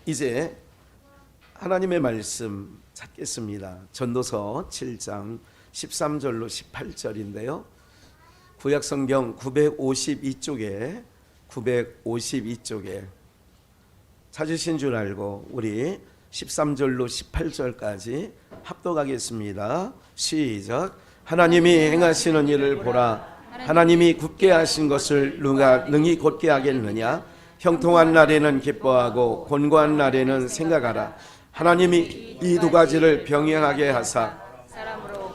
이제 하나님의 말씀 찾겠습니다. 전도서 7장 13절로 18절인데요. 구약성경 952쪽에 찾으신 줄 알고 우리 13절로 18절까지 합독하겠습니다. 시작. 하나님이 행하시는 일을 보라. 하나님이 굳게 하신 것을 누가 능히 곧게 하겠느냐. 형통한 날에는 기뻐하고 곤고한 날에는 생각하라. 하나님이 이 두 가지를 병행하게 하사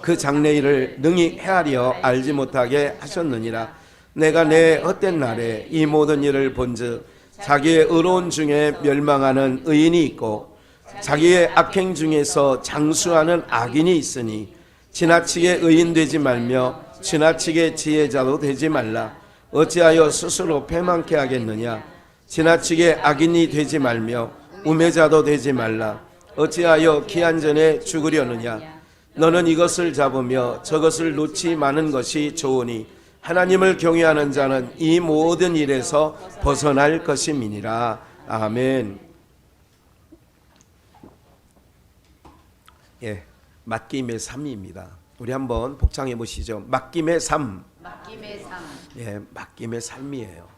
그 장래일을 능히 헤아려 알지 못하게 하셨느니라. 내가 내 헛된 날에 이 모든 일을 본즉 자기의 의로운 중에 멸망하는 의인이 있고 자기의 악행 중에서 장수하는 악인이 있으니 지나치게 의인 되지 말며 지나치게 지혜자도 되지 말라. 어찌하여 스스로 패망케 하겠느냐. 지나치게 악인이 되지 말며 우매자도 되지 말라. 어찌하여 기한 전에 죽으려느냐. 너는 이것을 잡으며 저것을 놓지 마는 것이 좋으니 하나님을 경외하는 자는 이 모든 일에서 벗어날 것임이니라. 아멘. 맡김의 삶입니다. 우리 한번 복창해 보시죠. 맡김의 삶. 맡김의 삶이에요.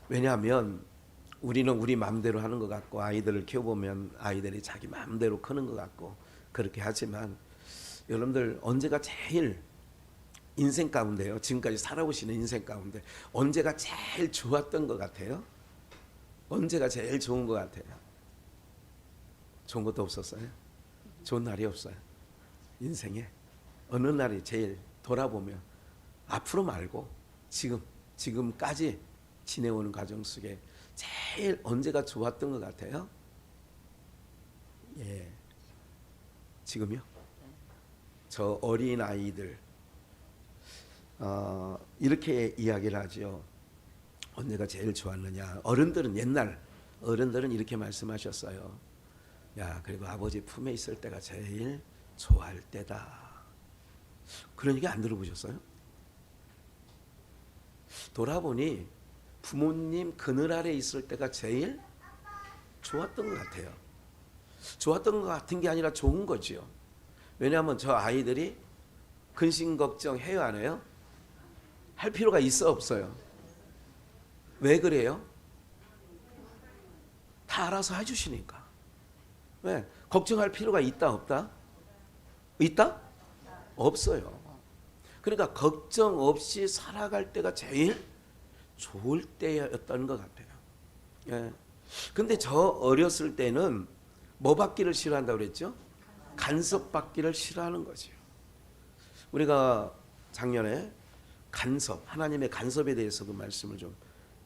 왜냐하면 우리는 우리 마음대로 하는 것 같고 아이들을 키워보면 아이들이 자기 마음대로 크는 것 같고 그렇게 하지만 여러분들 언제가 제일 인생 가운데요, 지금까지 살아오시는 인생 가운데 언제가 제일 좋았던 것 같아요? 언제가 제일 좋은 것 같아요? 좋은 것도 없었어요? 좋은 날이 없어요? 인생에 어느 날이 제일 돌아보면 앞으로 말고 지금까지 지내오는 과정 속에 제일 언제가 좋았던 것 같아요? 지금요? 저 어린 아이들 이렇게 이야기를 하죠. 언제가 제일 좋았느냐. 어른들은 옛날 어른들은 이렇게 말씀하셨어요. 야, 그리고 아버지 품에 있을 때가 제일 좋아할 때다. 그런 얘기 안 들어보셨어요? 돌아보니 부모님 그늘 아래 있을 때가 제일 좋았던 것 같아요. 좋았던 것 같은 게 아니라 좋은 거죠. 왜냐하면 저 아이들이 근심 걱정 해요, 안 해요? 할 필요가 있어, 없어요? 왜 그래요? 다 알아서 해주시니까. 왜? 걱정할 필요가 있다, 없다? 있다? 없어요. 그러니까 걱정 없이 살아갈 때가 제일 좋을 때였던 것 같아요. 근데 저 어렸을 때는 뭐 받기를 싫어한다고 그랬죠? 간섭 받기를 싫어하는 거죠. 우리가 작년에 간섭, 하나님의 간섭에 대해서도 말씀을 좀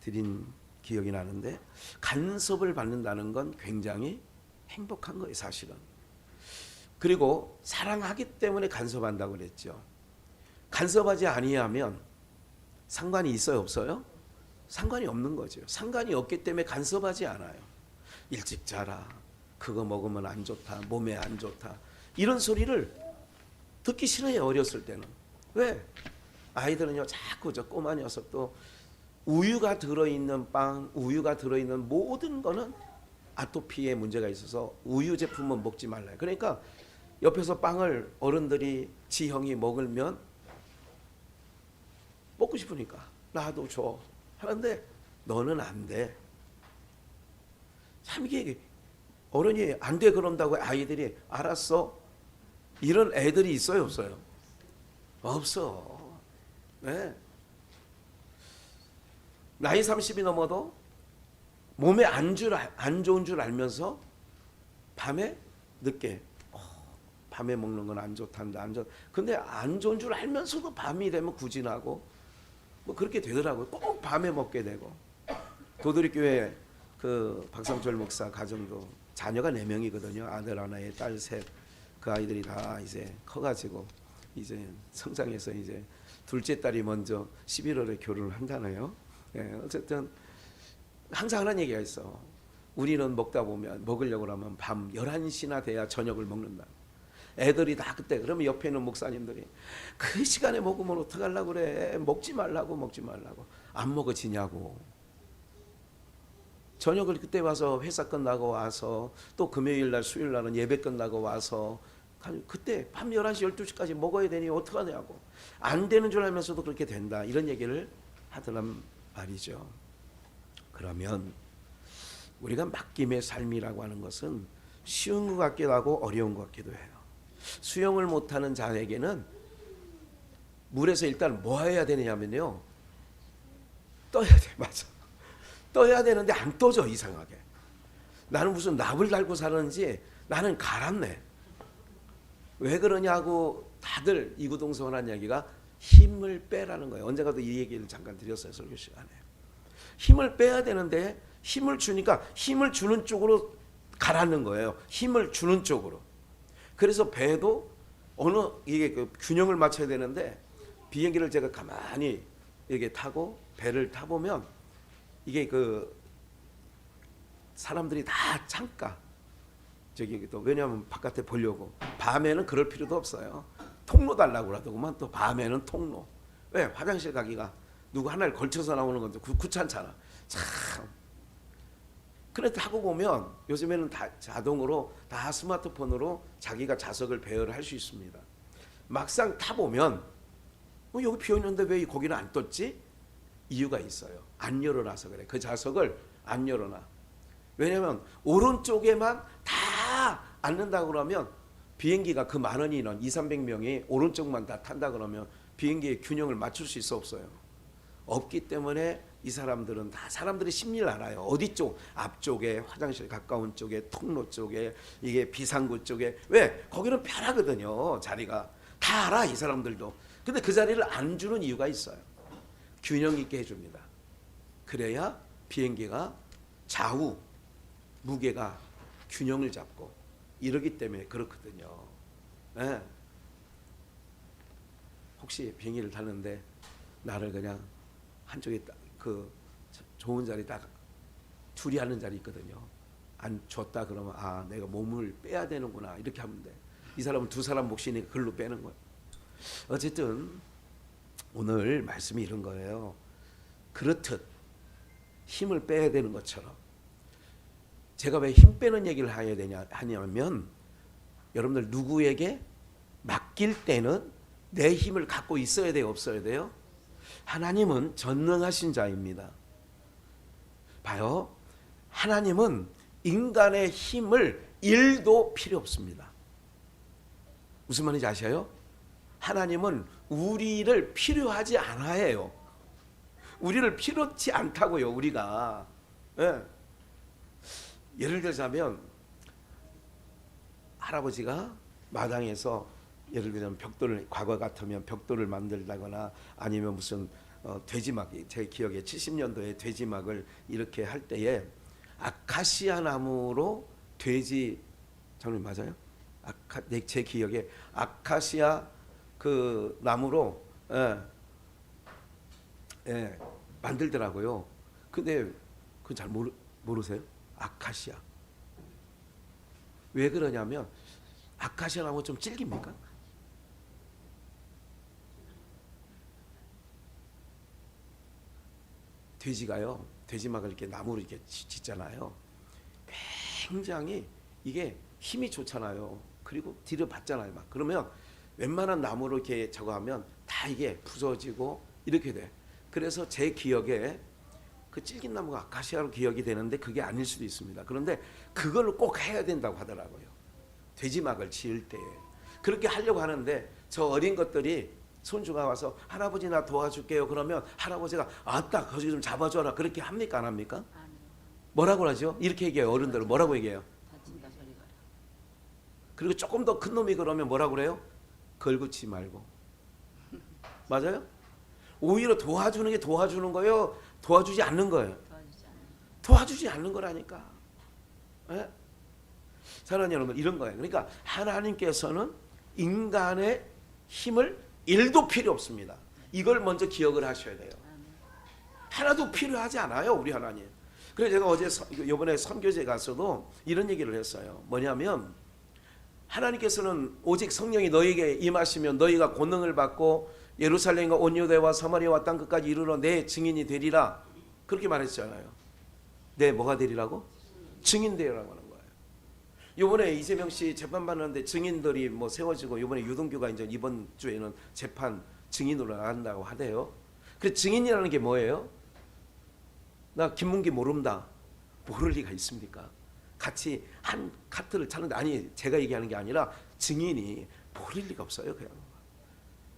드린 기억이 나는데 간섭을 받는다는 건 굉장히 행복한 거예요, 사실은. 그리고 사랑하기 때문에 간섭한다고 그랬죠. 간섭하지 아니하면 상관이 있어요, 없어요? 상관이 없는 거죠. 상관이 없기 때문에 간섭하지 않아요. 일찍 자라, 그거 먹으면 안 좋다, 몸에 안 좋다, 이런 소리를 듣기 싫어요, 어렸을 때는. 왜? 아이들은요, 자꾸 저 꼬마 녀석도 우유가 들어있는 빵, 우유가 들어있는 모든 거는 아토피에 문제가 있어서 우유 제품은 먹지 말라요. 그러니까 옆에서 빵을 어른들이 지형이 먹으면 먹고 싶으니까 나도 줘 하는데 너는 안 돼. 참 이게 어른이 안 돼 그런다고 아이들이 알았어. 이런 애들이 있어요, 없어요? 없어. 네. 나이 30이 넘어도 몸에 안 좋은 줄 알면서 밤에 늦게 밤에 먹는 건 안 좋단다, 안 좋. 근데 안 좋은 줄 알면서도 밤이 되면 구진하고 뭐 그렇게 되더라고요. 꼭 밤에 먹게 되고. 도드리교회 그 박상철 목사 가정도 자녀가 4명이거든요. 아들 하나에 딸 셋. 그 아이들이 다 이제 커가지고 이제 성장해서 이제 둘째 딸이 먼저 11월에 결혼을 한다네요. 어쨌든 항상 하는 얘기가 있어. 우리는 먹다 보면 먹으려고 하면 밤 11시나 돼야 저녁을 먹는다. 애들이 다 그때 그러면 옆에 있는 목사님들이 그 시간에 먹으면 어떡하려고 그래. 먹지 말라고 안 먹어지냐고. 저녁을 그때 와서 회사 끝나고 와서 또 금요일 날 수요일 날은 예배 끝나고 와서 그때 밤 11시 12시까지 먹어야 되니 어떡하냐고. 안 되는 줄 알면서도 그렇게 된다. 이런 얘기를 하더란 말이죠. 그러면 우리가 맡김의 삶이라고 하는 것은 쉬운 것 같기도 하고 어려운 것 같기도 해요. 수영을 못하는 자에게는 물에서 일단 뭐 해야 되느냐면요, 떠야 돼. 맞아. 떠야 되는데 안 떠져. 이상하게. 나는 무슨 납을 달고 사는지 나는 가랍네. 왜 그러냐고 다들 이구동성한 얘기가 힘을 빼라는 거예요. 언젠가도 이 얘기를 잠깐 드렸어요. 설교 시간에. 힘을 빼야 되는데 힘을 주니까 힘을 주는 쪽으로 가라는 거예요. 힘을 주는 쪽으로. 그래서 배도 어느 이게 그 균형을 맞춰야 되는데 비행기를 제가 가만히 이렇게 타고 배를 타보면 이게 그 사람들이 다 창가 저기 또 왜냐하면 바깥에 보려고 밤에는 그럴 필요도 없어요. 통로 달라고 그러더구만. 또 밤에는 통로. 왜? 화장실 가기가 누구 하나를 걸쳐서 나오는 건데 귀찮잖아. 참. 그래 타고 보면 요즘에는 다 자동으로 다 스마트폰으로 자기가 좌석을 배열을 할 수 있습니다. 막상 타보면 여기 비어있는데 왜 거기는 안 떴지? 이유가 있어요. 안 열어놔서 그래. 그 좌석을 안 열어놔. 왜냐하면 오른쪽에만 다 앉는다 그러면 비행기가 그 많은 인원 200~300명이 오른쪽만 다 탄다 그러면 비행기의 균형을 맞출 수 있어 없어요? 없기 때문에 이 사람들은 다 사람들이 심리를 알아요. 어디 쪽? 앞쪽에 화장실 가까운 쪽에 통로 쪽에 이게 비상구 쪽에. 왜? 거기는 편하거든요. 자리가. 다 알아 이 사람들도. 근데 그 자리를 안 주는 이유가 있어요. 균형 있게 해줍니다. 그래야 비행기가 좌우 무게가 균형을 잡고 이러기 때문에 그렇거든요. 네. 혹시 비행기를 타는데 나를 그냥 한쪽에 그 좋은 자리 딱 둘이 하는 자리 있거든요. 안 줬다 그러면 아 내가 몸을 빼야 되는구나 이렇게 하면 돼. 이 사람은 두 사람 몫이니까 글로 빼는 거예요. 어쨌든 오늘 말씀이 이런 거예요. 그렇듯 힘을 빼야 되는 것처럼 제가 왜 힘 빼는 얘기를 하냐면 여러분들 누구에게 맡길 때는 내 힘을 갖고 있어야 돼요, 없어야 돼요? 하나님은 전능하신 자입니다. 봐요. 하나님은 인간의 힘을 1도 필요 없습니다. 무슨 말인지 아셔요? 하나님은 우리를 필요하지 않아요. 우리를 필요치 않다고요, 우리가. 예. 예를 들자면 할아버지가 마당에서 예를 들면 벽돌을 과거 같으면 벽돌을 만들다거나 아니면 무슨 돼지막 제 기억에 70년도에 돼지막을 이렇게 할 때에 아카시아 나무로 돼지 장님 맞아요? 제 기억에 아카시아 그 나무로 만들더라고요. 근데 그 잘 모르세요? 아카시아. 왜 그러냐면 아카시아 나무 좀 질깁니까? 돼지가요. 돼지막을 이렇게 나무로 이렇게 짓잖아요. 굉장히 이게 힘이 좋잖아요. 그리고 뒤를 받잖아요. 막 그러면 웬만한 나무로 이렇게 저거 하면 다 이게 부서지고 이렇게 돼. 그래서 제 기억에 그 질긴 나무가 아카시아로 기억이 되는데 그게 아닐 수도 있습니다. 그런데 그걸 꼭 해야 된다고 하더라고요. 돼지막을 지을 때. 그렇게 하려고 하는데 저 어린 것들이 손주가 와서 할아버지 나 도와줄게요. 그러면 할아버지가 아따 거기 좀 잡아줘라. 그렇게 합니까? 안 합니까? 뭐라고 하죠? 이렇게 얘기해요. 어른들은 뭐라고 얘기해요? 다친다 소리 가라. 그리고 조금 더 큰 놈이 그러면 뭐라고 그래요? 걸붙이 말고. 맞아요? 오히려 도와주는 게 도와주는 거예요? 도와주지 않는 거예요? 도와주지 않는 거라니까. 예? 사랑하는 여러분 이런 거예요. 그러니까 하나님께서는 인간의 힘을 1도 필요 없습니다. 이걸 먼저 기억을 하셔야 돼요. 하나도 필요하지 않아요. 우리 하나님. 그래서 제가 어제 이번에 선교제 가서도 이런 얘기를 했어요. 뭐냐면 하나님께서는 오직 성령이 너희에게 임하시면 너희가 권능을 받고 예루살렘과 온 유대와 사마리아와 땅 끝까지 이르러 내 증인이 되리라. 그렇게 말했잖아요. 내 뭐가 되리라고? 증인 되리라고 하는 거예요. 이번에 이재명 씨 재판 받는데 증인들이 뭐 세워지고 이번에 유동규가 이제 이번 주에는 재판 증인으로 나간다고 하대요. 그 증인이라는 게 뭐예요? 나 김문기 모른다. 모를 리가 있습니까? 같이 한 카트를 타는데, 아니 제가 얘기하는 게 아니라 증인이 모를 리가 없어요. 그냥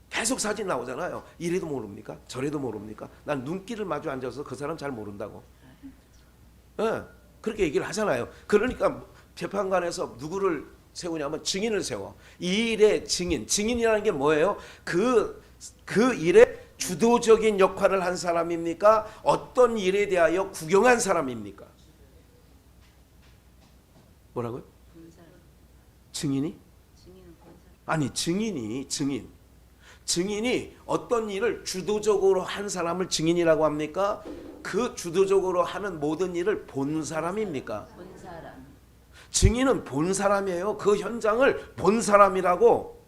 계속 사진 나오잖아요. 이래도 모릅니까? 저래도 모릅니까? 난 눈길을 마주 앉아서 그 사람 잘 모른다고. 네, 그렇게 얘기를 하잖아요. 그러니까 재판관에서 누구를 세우냐면 증인을 세워. 이 일의 증인. 증인이라는 게 뭐예요? 그 일의 주도적인 역할을 한 사람입니까? 어떤 일에 대하여 구경한 사람입니까? 뭐라고요? 증인이? 아니 증인이 어떤 일을 주도적으로 한 사람을 증인이라고 합니까? 그 주도적으로 하는 모든 일을 본 사람입니까? 본 사람. 증인은 본 사람이에요. 그 현장을 본 사람이라고.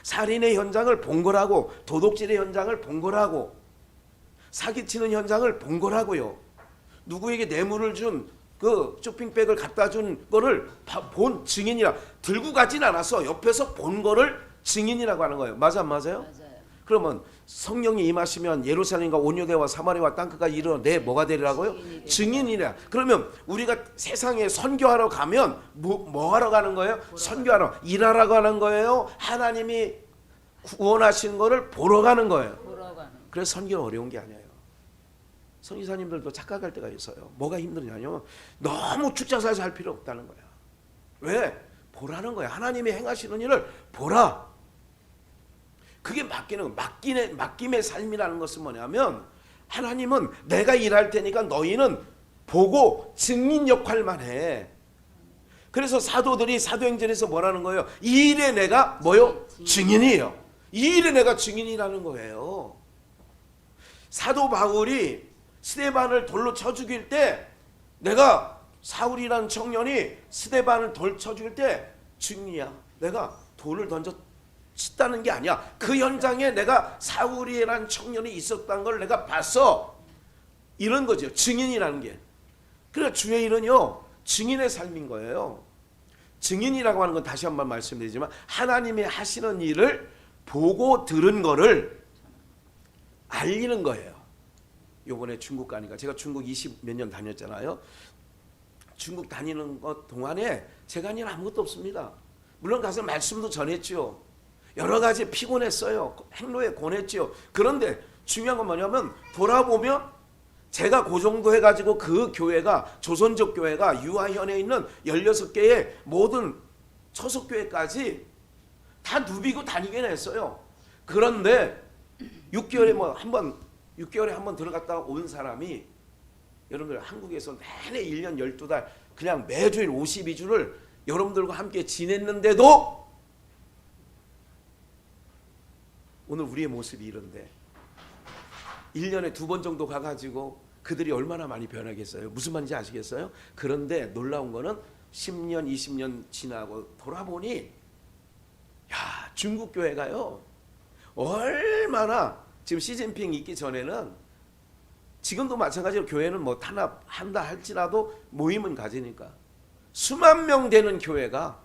살인의 현장을 본 거라고. 도둑질의 현장을 본 거라고. 사기치는 현장을 본 거라고요. 누구에게 뇌물을 준 그 쇼핑백을 갖다 준 거를 본 증인이라. 들고 가진 않았어. 옆에서 본 거를 증인이라고 하는 거예요. 맞아 안 맞아요? 맞아요. 그러면 성령이 임하시면 예루살렘과 온유대와 사마리아와 땅끝까지 이르러 내 뭐가 되리라고요? 증인이라. 그러면 우리가 세상에 선교하러 가면 뭐 하러 가는 거예요? 선교하러, 일하러 가는 거예요? 하나님이 구원하신 거를 보러 가는 거예요. 보러 가는. 그래서 선교는 어려운 게 아니에요. 선지자님들도 착각할 때가 있어요. 뭐가 힘드냐면 너무 축자사에서 할 필요 없다는 거야. 왜? 보라는 거야. 하나님이 행하시는 일을 보라. 그게 맡김의 삶이라는 것은 뭐냐면, 하나님은 내가 일할 테니까 너희는 보고 증인 역할만 해. 그래서 사도들이 사도행전에서 뭐라는 거예요? 이 일에 내가 뭐요? 증인이에요. 이 일에 내가 증인이라는 거예요. 사도 바울이 스데반을 돌로 쳐 죽일 때, 내가 사울이라는 청년이 스데반을 돌 쳐 죽일 때 증인이야. 내가 돌을 던져 치다는 게 아니야. 그 현장에 내가 사울이라는 청년이 있었다는 걸 내가 봤어. 이런 거죠. 증인이라는 게. 그러니까 주의 일은요, 증인의 삶인 거예요. 증인이라고 하는 건 다시 한번 말씀드리지만, 하나님이 하시는 일을 보고 들은 거를 알리는 거예요. 요번에 중국 가니까, 제가 중국 20 몇 년 다녔잖아요. 중국 다니는 것 동안에 제가 한 일 아무것도 없습니다. 물론 가서 말씀도 전했죠. 여러 가지 피곤했어요. 행로에 권했죠. 그런데 중요한 건 뭐냐면, 돌아보면 제가 그 정도 해가지고 그 교회가, 조선족 교회가 유아현에 있는 16개의 모든 처속교회까지 다 누비고 다니긴 했어요. 그런데 6개월에 한 번 들어갔다 온 사람이, 여러분들 한국에서 내내 1년 12달 그냥 매주일 52주를 여러분들과 함께 지냈는데도 오늘 우리의 모습이 이런데, 1년에 2번 정도 가가지고 그들이 얼마나 많이 변하겠어요? 무슨 말인지 아시겠어요? 그런데 놀라운 거는 10년 20년 지나고 돌아보니, 야, 중국 교회가요 얼마나, 지금 시진핑 있기 전에는, 지금도 마찬가지로 교회는 뭐 탄압한다 할지라도 모임은 가지니까 수만 명 되는 교회가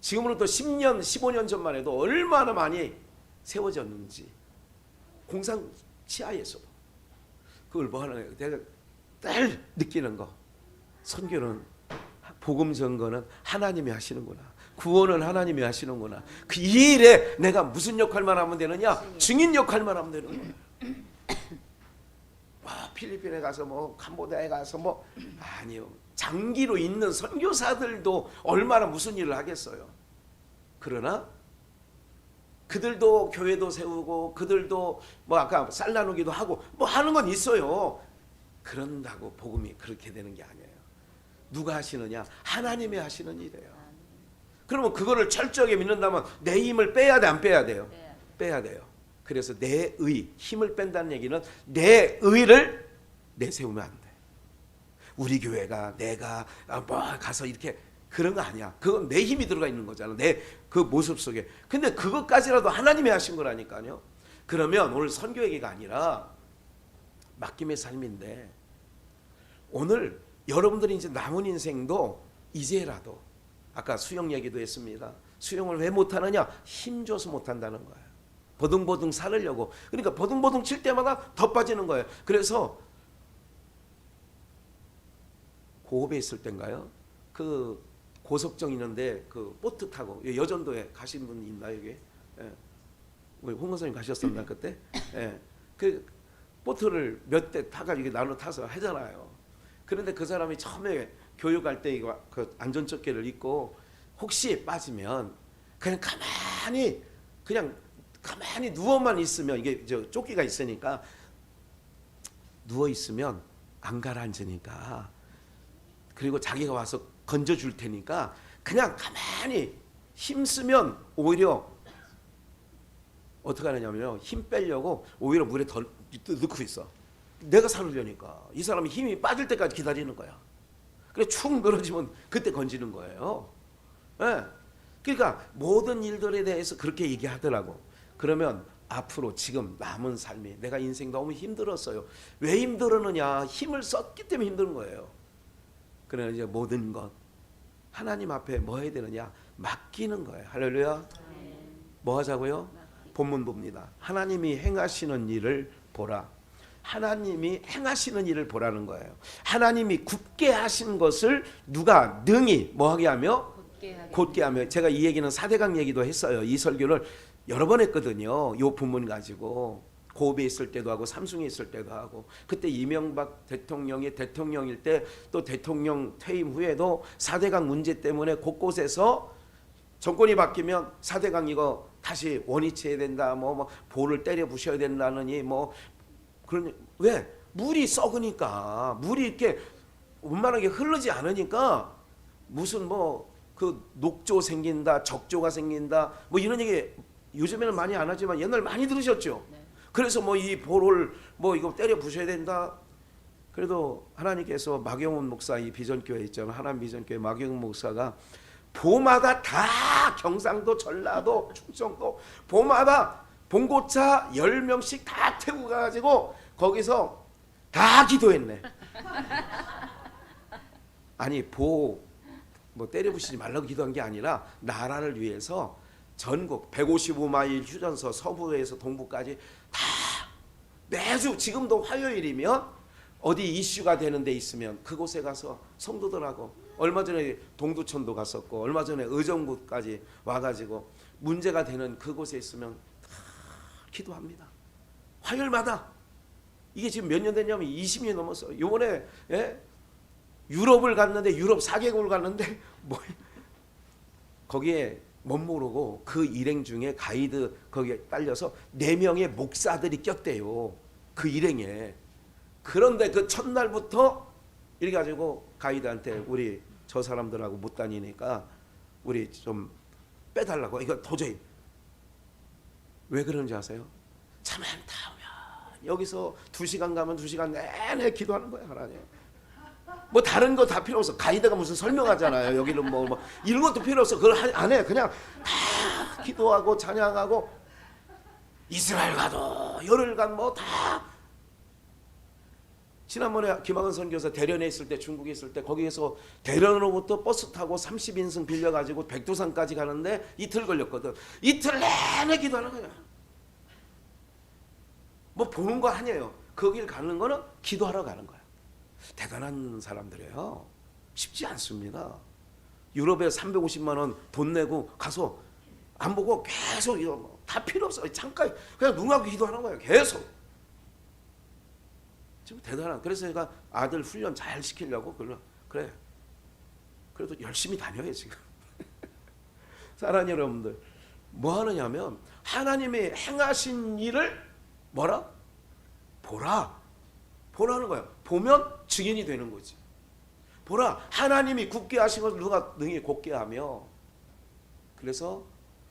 지금으로부터 10년 15년 전만 해도 얼마나 많이 세워졌는지, 공산 치하에서도. 그걸 뭐 하는 거예요? 내가 늘 느끼는 거, 선교는, 복음 전거는 하나님이 하시는구나, 구원은 하나님이 하시는구나. 그 이 일에 내가 무슨 역할만 하면 되느냐? 증인 역할만 하면 되는 거예요. 필리핀에 가서 뭐 캄보디아에 가서 뭐, 아니요, 장기로 있는 선교사들도 얼마나 무슨 일을 하겠어요. 그러나 그들도 교회도 세우고, 그들도 뭐 아까 쌀 나누기도 하고 뭐 하는 건 있어요. 그런다고 복음이 그렇게 되는 게 아니에요. 누가 하시느냐? 하나님이 하시는 일이에요. 그러면 그거를 철저하게 믿는다면 내 힘을 빼야 돼, 안 빼야 돼요? 빼야 돼요. 그래서 내 의, 힘을 뺀다는 얘기는 내 의를 내세우면 안 돼. 우리 교회가, 내가 뭐 가서 이렇게, 그런 거 아니야. 그건 내 힘이 들어가 있는 거잖아. 내 그 모습 속에. 근데 그것까지라도 하나님이 하신 거라니까요. 그러면 오늘 선교 얘기가 아니라 맡김의 삶인데, 오늘 여러분들이 이제 남은 인생도 이제라도 아까 수영 얘기도 했습니다. 수영을 왜 못하느냐? 힘줘서 못한다는 거예요. 버둥버둥 살으려고. 그러니까 버둥버둥 칠 때마다 더 빠지는 거예요. 그래서 고업에 있을 때인가요? 그 고속정 있는데 그 보트 타고 여전도에 가신 분 있나요? 여기? 예. 우리 홍 선생님 가셨었나 그때? 예. 그 보트를 몇 대 타가지고 나눠 타서 하잖아요. 그런데 그 사람이 처음에 교육할 때 이거 그 안전조끼를 입고 혹시 빠지면 그냥 가만히 누워만 있으면 이게 저 조끼가 있으니까 누워 있으면 안 가라앉으니까 그리고 자기가 와서 건져줄 테니까 그냥 가만히 힘쓰면 오히려 어떻게 하느냐면요. 힘 빼려고 오히려 물에 더 넣고 있어. 내가 살으려니까 이 사람이 힘이 빠질 때까지 기다리는 거야. 그래 축 늘어지면 그때 건지는 거예요. 예. 그러니까 모든 일들에 대해서 그렇게 얘기하더라고. 그러면 앞으로 지금 남은 삶이 내가 인생 너무 힘들었어요. 왜 힘들었느냐? 힘을 썼기 때문에 힘든 거예요. 그러나 이제 모든 것 하나님 앞에 뭐 해야 되느냐? 맡기는 거예요. 할렐루야. 뭐 하자고요? 본문 봅니다. 하나님이 행하시는 일을 보라. 하나님이 행하시는 일을 보라는 거예요. 하나님이 굳게 하신 것을 누가 능히 뭐하게 하며? 곧게 하며. 제가 이 얘기는 4대강 얘기도 했어요. 이 설교를 여러 번 했거든요. 이 본문 가지고 고업에 있을 때도 하고 삼성에 있을 때도 하고 그때 이명박 대통령이 대통령일 때 또 대통령 퇴임 후에도 4대강 문제 때문에 곳곳에서 정권이 바뀌면 4대강 이거 다시 원위치해야 된다. 뭐 볼을 때려 부셔야 된다느니 뭐 그런 왜 물이 썩으니까 물이 이렇게 원만하게 흐르지 않으니까 무슨 뭐 그 녹조 생긴다, 적조가 생긴다 뭐 이런 얘기 요즘에는 많이 안 하지만 옛날 많이 들으셨죠. 네. 그래서 뭐 이 볼을 뭐 이거 때려 부셔야 된다. 그래도 하나님께서 마경훈 목사 이 비전교회 있잖아요. 하나님 비전교회 마경훈 목사가 봄마다 다 경상도, 전라도, 충청도 봄마다 봉고차 10명씩 다 태우고 가가지고 거기서 다 기도했네. 아니 뭐 때려 부시지 말라고 기도한 게 아니라 나라를 위해서 전국 155마일 휴전서 서부에서 동부까지 다 매주 지금도 화요일이면 어디 이슈가 되는 데 있으면 그곳에 가서 성도들하고 얼마 전에 동두천도 갔었고 얼마 전에 의정부까지 와가지고 문제가 되는 그곳에 있으면 다 기도합니다. 화요일마다. 이게 지금 몇 년 됐냐면 20년 넘었어요. 이번에 유럽을 갔는데 유럽 4개국을 갔는데 뭐 거기에 못 모르고 그 일행 중에 가이드 거기에 딸려서 4명의 목사들이 꼈대요. 그 일행에. 그런데 그 첫날부터 이래 가지고 가이드한테 우리 저 사람들하고 못 다니니까 우리 좀 빼달라고. 이거 도저히. 왜 그런지 아세요? 참 많다 오면 여기서 2시간 가면 2시간 내내 기도하는 거야 하나님. 뭐 다른 거 다 필요 없어. 가이드가 무슨 설명하잖아요. 여기는 뭐 이런 것도 필요 없어. 그걸 안 해. 그냥 다 기도하고 찬양하고 이스라엘 가도 열흘간 뭐 다. 지난번에 김학은 선교사 대련에 있을 때 중국에 있을 때 거기에서 대련으로부터 버스 타고 30인승 빌려가지고 백두산까지 가는데 이틀 걸렸거든. 이틀 내내 기도하는 거야. 뭐 보는 거 아니에요. 거길 가는 거는 기도하러 가는 거야. 대단한 사람들이에요. 쉽지 않습니다. 유럽에 350만 원 돈 내고 가서 안 보고 계속 이거 다 필요 없어. 잠깐 그냥 눈 감고 기도하는 거예요. 계속. 지금 대단한. 그래서 제가 아들 훈련 잘 시키려고 그래. 그래도 열심히 다녀요 지금. 사랑하는 여러분들, 뭐 하느냐면 하나님의 행하신 일을 뭐라? 보라는 거예요. 보면 증인이 되는 거지. 보라, 하나님이 굳게 하신 것을 누가 능히 곧게 하며. 그래서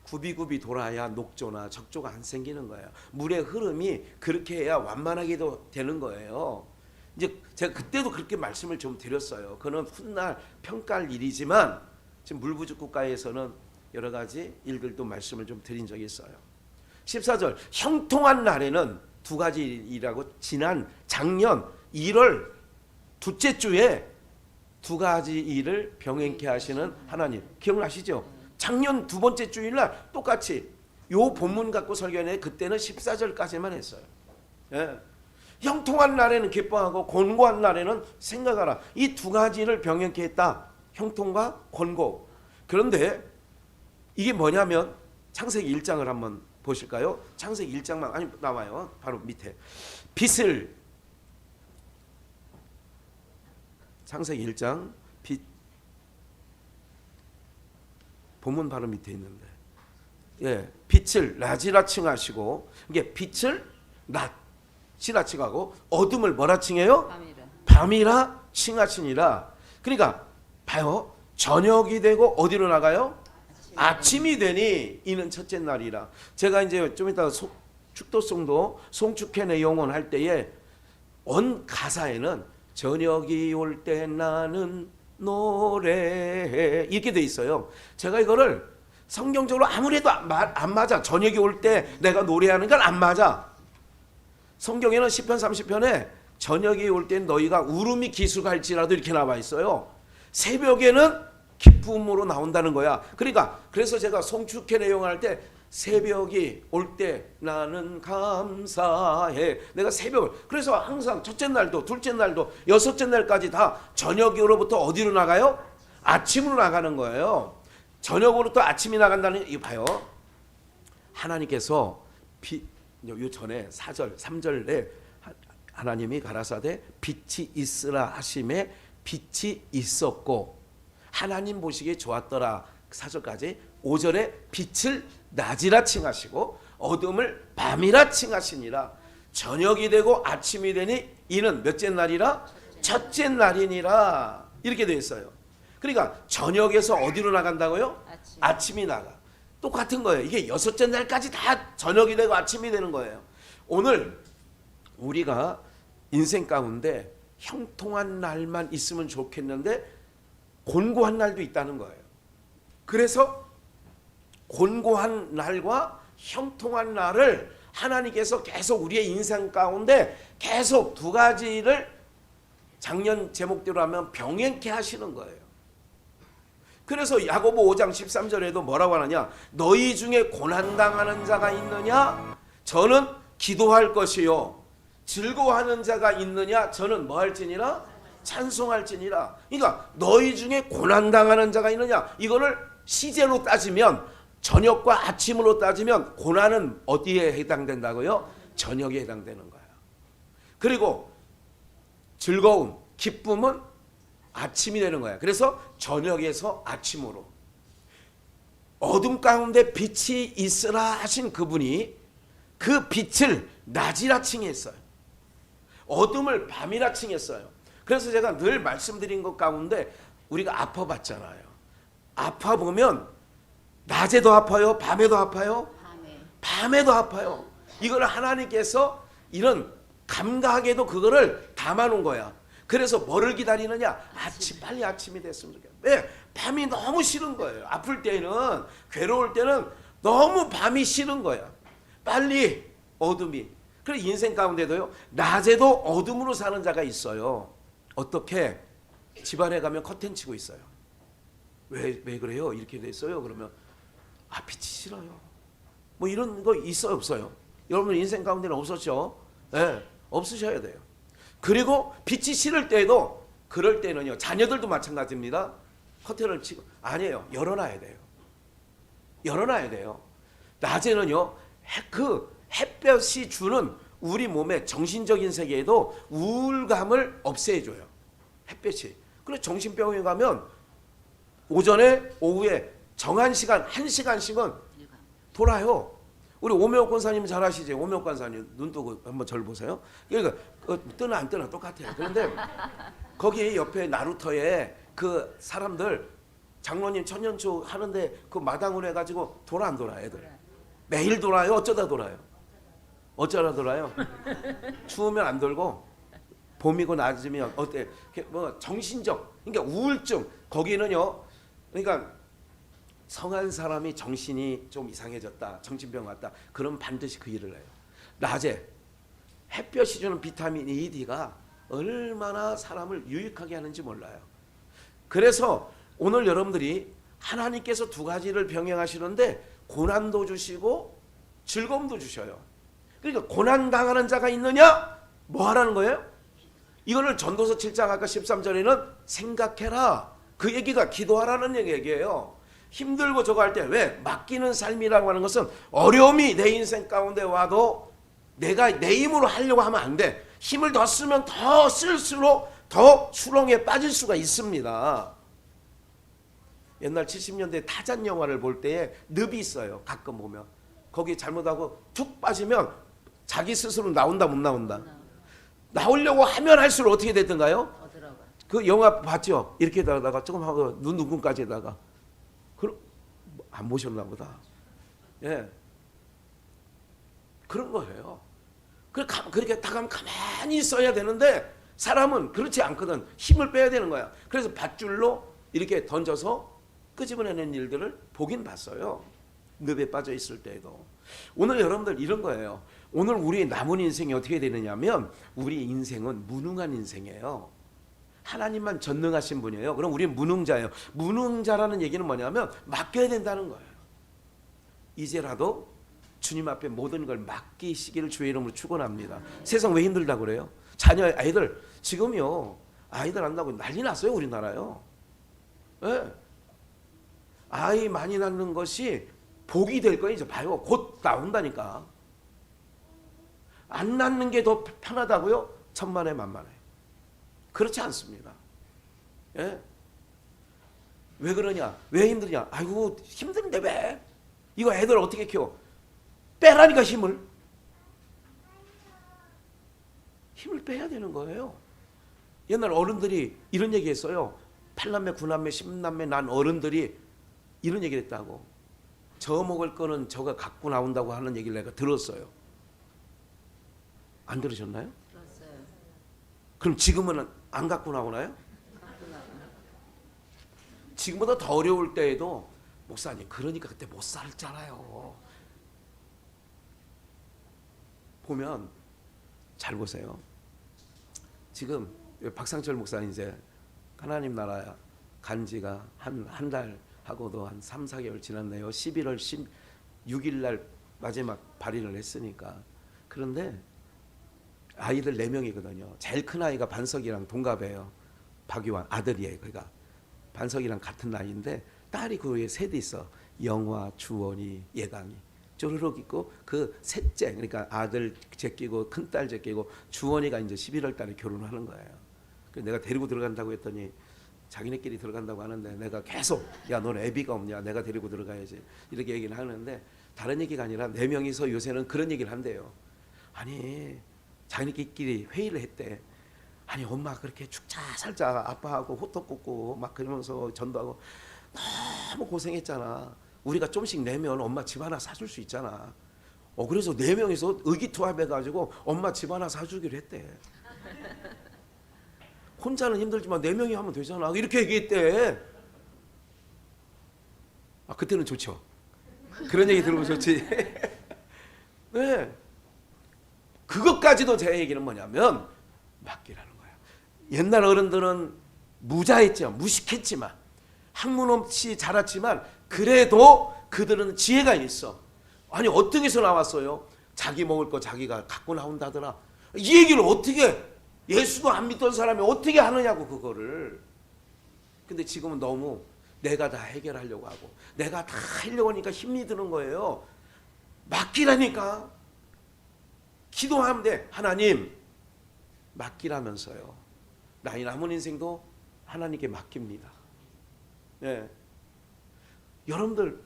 굽이굽이 돌아야 녹조나 적조가 안 생기는 거예요. 물의 흐름이 그렇게 해야 완만하게 되는 거예요. 이제 제가 그때도 그렇게 말씀을 좀 드렸어요. 그는 훗날 평가할 일이지만 지금 물부족국가에서는 여러 가지 일들도 말씀을 좀 드린 적이 있어요. 14절, 형통한 날에는 2가지 일이라고. 지난 작년 1월 둘째 주에 두 가지 일을 병행케 하시는 하나님. 기억나시죠? 작년 두 번째 주일날 똑같이 요 본문 갖고 설교했는데 그때는 14절까지만 했어요. 예. 형통한 날에는 기뻐하고 곤고한 날에는 생각하라. 이 두 가지를 병행케 했다. 형통과 곤고. 그런데 이게 뭐냐면 창세기 1장을 한번 보실까요? 창세기 1장만 아니 나와요. 바로 밑에. 빛을 창세기 1장 빛 본문 바로 밑에 있는데. 예. 빛을 낮이라 칭하시고 이게 빛을 낮이라 칭하고 어둠을 뭐라 칭해요? 밤이라 칭하시니라. 그러니까 봐요. 저녁이 되고 어디로 나가요? 아침이 되니 이는 첫째 날이라. 제가 이제 좀 이따 축도송도 송축회 내용을 할 때에 원 가사에는 저녁이 올 때 나는 노래해 이렇게 돼 있어요. 제가 이거를 성경적으로 아무래도 안 맞아. 저녁이 올 때 내가 노래하는 건 안 맞아. 성경에는 시편 30편에 저녁이 올 때 너희가 울음이 기수갈지라도 이렇게 나와 있어요. 새벽에는 기쁨으로 나온다는 거야. 그러니까 그래서 제가 송축회 내용을 할 때 새벽이 올 때 나는 감사해. 내가 새벽을 그래서 항상 첫째 날도 둘째 날도 여섯째 날까지 다 저녁으로부터 어디로 나가요? 아침으로 나가는 거예요. 저녁으로부터 아침이 나간다는 이거 봐요. 하나님께서 요 전에 4절 3절에 하나님이 가라사대 빛이 있으라 하심에 빛이 있었고 하나님 보시기에 좋았더라 4절까지 5절에 빛을 낮이라 칭하시고 어둠을 밤이라 칭하시니라. 저녁이 되고 아침이 되니 이는 몇째 날이라? 첫째 날이니라. 이렇게 되어 있어요. 그러니까 저녁에서 어디로 나간다고요? 아침이 나가. 똑같은 거예요. 이게 여섯째 날까지 다 저녁이 되고 아침이 되는 거예요. 오늘 우리가 인생 가운데 형통한 날만 있으면 좋겠는데 곤고한 날도 있다는 거예요. 그래서 곤고한 날과 형통한 날을 하나님께서 계속 우리의 인생 가운데 계속 두 가지를 작년 제목대로 하면 병행케 하시는 거예요. 그래서 야고보 5장 13절에도 뭐라고 하느냐? 너희 중에 고난당하는 자가 있느냐? 저는 기도할 것이요. 즐거워하는 자가 있느냐? 저는 뭐 할지니라? 찬송할지니라. 그러니까 너희 중에 고난당하는 자가 있느냐? 이거를 시제로 따지면 저녁과 아침으로 따지면 고난은 어디에 해당된다고요? 저녁에 해당되는 거예요. 그리고 즐거움, 기쁨은 아침이 되는 거야. 그래서 저녁에서 아침으로 어둠 가운데 빛이 있으라 하신 그분이 그 빛을 낮이라 칭했어요. 어둠을 밤이라 칭했어요. 그래서 제가 늘 말씀드린 것 가운데 우리가 아파봤잖아요. 아파보면 낮에도 아파요? 밤에도 아파요? 밤에도 아파요. 이걸 하나님께서 이런 감각에도 그거를 담아놓은 거야. 그래서 뭐를 기다리느냐? 빨리 아침이 됐으면 좋겠어요. 왜? 밤이 너무 싫은 거예요. 아플 때는, 괴로울 때는 너무 밤이 싫은 거야. 빨리 어둠이. 그래서 인생 가운데도요. 낮에도 어둠으로 사는 자가 있어요. 어떻게? 집안에 가면 커튼 치고 있어요. 왜 그래요? 이렇게 됐어요. 그러면 빛이 싫어요. 뭐 이런 거 있어요? 없어요? 여러분 인생 가운데는 없었죠? 네, 없으셔야 돼요. 그리고 빛이 싫을 때도 그럴 때는요. 자녀들도 마찬가지입니다. 커튼을 치고 아니에요. 열어놔야 돼요. 열어놔야 돼요. 낮에는요. 그 햇볕이 주는 우리 몸의 정신적인 세계에도 우울감을 없애줘요. 햇볕이. 그래서 정신병원에 가면 오전에 오후에 정한 시간 1시간씩은 돌아요. 우리 오명옥 권사님 잘 아시죠? 오명옥 권사님 눈 뜨고 한번 저를 보세요. 그러니까 뜨나 안 뜨나 똑같아요. 그런데 거기 옆에 나루터에 그 사람들 장로님 천년초 하는데 그 마당으로 해가지고 돌아 안 돌아 애들. 매일 돌아요. 어쩌다 돌아요. 어쩌다 돌아요. 추우면 안 돌고 봄이고 낮이면 어때? 뭐 정신적 그러니까 우울증 거기는요. 그러니까 성한 사람이 정신이 좀 이상해졌다. 정신병 왔다. 그럼 반드시 그 일을 해요. 낮에 햇볕이 주는 비타민 E, D가 얼마나 사람을 유익하게 하는지 몰라요. 그래서 오늘 여러분들이 하나님께서 두 가지를 병행하시는데 고난도 주시고 즐거움도 주셔요. 그러니까 고난 당하는 자가 있느냐? 뭐 하라는 거예요? 이거를 전도서 7장 아까 13절에는 생각해라. 그 얘기가 기도하라는 얘기예요. 힘들고 저거 할 때 왜? 맡기는 삶이라고 하는 것은 어려움이 내 인생 가운데 와도 내가 내 힘으로 하려고 하면 안 돼. 힘을 더 쓰면 더 쓸수록 더 수렁에 빠질 수가 있습니다. 옛날 70년대 타잔 영화를 볼 때에 늪이 있어요. 가끔 보면. 거기 잘못하고 툭 빠지면 자기 스스로 나온다 못 나온다. 나오려고 하면 할수록 어떻게 됐던가요? 그 영화 봤죠? 이렇게 다가 조금 하고 눈 눈금까지다가 그럼 안 보셨나 보다. 예, 그런 거예요. 그렇게 다가면 가만히 있어야 되는데 사람은 그렇지 않거든. 힘을 빼야 되는 거야. 그래서 밧줄로 이렇게 던져서 끄집어내는 일들을 보긴 봤어요. 늪에 빠져 있을 때에도. 오늘 여러분들 이런 거예요. 오늘 우리 남은 인생이 어떻게 되느냐면 우리 인생은 무능한 인생이에요. 하나님만 전능하신 분이에요. 그럼 우리는 무능자예요. 무능자라는 얘기는 뭐냐면 맡겨야 된다는 거예요. 이제라도 주님 앞에 모든 걸 맡기시기를 주의 이름으로 축원합니다. 세상 왜 힘들다고 그래요? 자녀 아이들 지금요. 아이들 안다고 난리 났어요. 우리나라요. 네. 아이 많이 낳는 것이 복이 될 거예요. 이제 봐요. 곧 나온다니까. 안 낳는 게 더 편하다고요? 천만에 만만해. 그렇지 않습니다. 예? 왜 그러냐? 왜 힘드냐? 아이고 힘든데 왜? 이거 애들 어떻게 키워? 빼라니까 힘을 빼야 되는 거예요. 옛날 어른들이 이런 얘기 했어요. 8남매 9남매 10남매 난 어른들이 이런 얘기를 했다고. 저 먹을 거는 저가 갖고 나온다고 하는 얘기를 내가 들었어요. 안 들으셨나요? 들었어요. 그럼 지금은 안 갖고 나오나요? 지금보다 더 어려울 때에도 목사님 그러니까 그때 못 살았잖아요. 보면 잘 보세요. 지금 박상철 목사님 이제 하나님 나라 간 지가 한 달 하고도 한 3, 4개월 지났네요. 11월 16일 날 마지막 발인을 했으니까. 그런데 아이들 4명이거든요. 제일 큰 아이가 반석이랑 동갑이에요. 박유환 아들이에요. 그러니까 반석이랑 같은 나이인데 딸이 그 위에 셋이 있어. 영화, 주원이, 예강이. 쪼르륵 있고 그 셋째 그러니까 아들 제끼고 큰딸 제끼고 주원이가 이제 11월 달에 결혼하는 거예요. 그래서 내가 데리고 들어간다고 했더니 자기네끼리 들어간다고 하는데 내가 계속 야 넌 애비가 없냐 내가 데리고 들어가야지 이렇게 얘기를 하는데 다른 얘기가 아니라 4명이서 요새는 그런 얘기를 한대요. 아니 자기네끼리 회의를 했대. 아니 엄마 그렇게 죽자 살자 아빠하고 호떡 굽고 막 그러면서 전도하고 너무 고생했잖아. 우리가 좀씩 내면 엄마 집 하나 사줄 수 있잖아. 그래서 4명이서 의기투합해가지고 엄마 집 하나 사주기로 했대. 혼자는 힘들지만 4명이 하면 되잖아. 이렇게 얘기했대. 그때는 좋죠. 그런 얘기 들으면 좋지. 네. 그것까지도 제 얘기는 뭐냐면 맡기라는 거예요. 옛날 어른들은 무자했죠. 무식했지만 학문 없이 자랐지만 그래도 그들은 지혜가 있어. 아니 어떻게서 나왔어요? 자기 먹을 거 자기가 갖고 나온다더라. 이 얘기를 어떻게 예수도 안 믿던 사람이 어떻게 하느냐고 그거를. 근데 지금은 너무 내가 다 해결하려고 하고 내가 다 하려고 하니까 힘이 드는 거예요. 맡기라니까. 기도하면 돼. 하나님 맡기라면서요. 나의 남은 인생도 하나님께 맡깁니다. 네. 여러분들